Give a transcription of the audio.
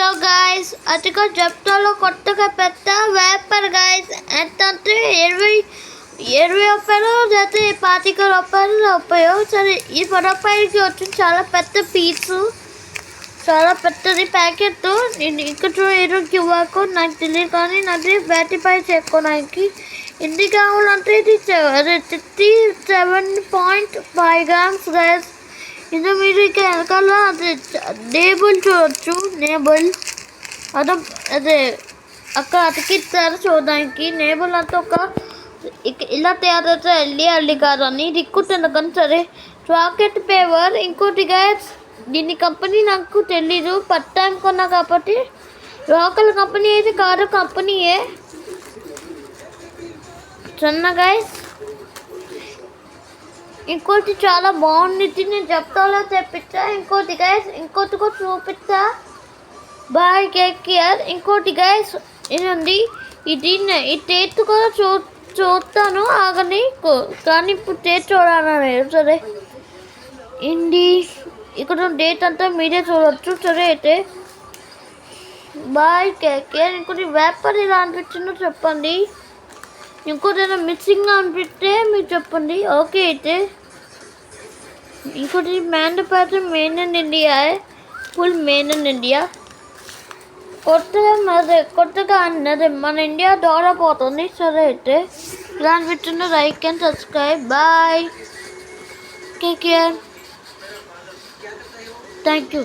అయ్యో గైస్ అదిగో జప్టోలో కొత్తగా పెద్ద వ్యాపార్ గైస్ ఎంత అంటే 20 రూపాయలు లేకపోతే 25 రూపాయలు 30 సరే ఈ 10 రూపాయలకి వచ్చింది చాలా పెద్ద పీసు చాలా పెద్దది ప్యాకెట్. నేను ఇక్కడ ఏదో క్యూఆర్ కోడ్ నాకు తెలియదు కానీ నాకు బ్యాటిఫై చేసుకోవడానికి ఎన్ని కావాలంటే ఇది 67.5 grams గైస్. ఇది మీరు ఇక్కడ వెనకాల అది నేబుల్ చూడొచ్చు. నేబుల్ అదే అక్కడ అతికిస్తారు చూడడానికి. నేబుల్ అంతా ఒక ఇలా తయారైతే అల్లి కాదని రిక్కుతుంది కానీ సరే చాక్లెట్ పేపర్. ఇంకోటి గైస్ దీని కంపెనీ నాకు తెలీదు ఫస్ట్ టైం కొన్నా కాబట్టి లోకల్ కంపెనీ అయితే కాదు కంపెనీయే చిన్న గైస్. ఇంకోటి చాలా బాగుంది నేను చెప్తాలో తెప్పించా. ఇంకోటి గైస్ ఇంకోటి కూడా చూపిస్తా బాయ్ కేర్. ఇంకోటి గైస్ ఇదండి ఇది టేస్ట్ కూడా చూస్తాను ఆగని కానీ ఇప్పుడు టేస్ట్ చూడాలి సరే ఇండి ఇక్కడ డేట్ అంతా మీరే చూడవచ్చు సరే అయితే బాయ్ కేర్. ఇంకోటి వ్యాపార్ ఇలా అనిపించిందో చెప్పండి. ఇంకోటి ఏదైనా మిస్సింగ్గా అనిపిస్తే మీరు చెప్పండి ఓకే అయితే. ఇంకోటి manufacture main in India full main in India కొత్తగా అన్నది మన ఇండియా డెవలప్ అవుతుంది సరే అయితే ఇలా అనిపించిందో like and subscribe bye care thank you.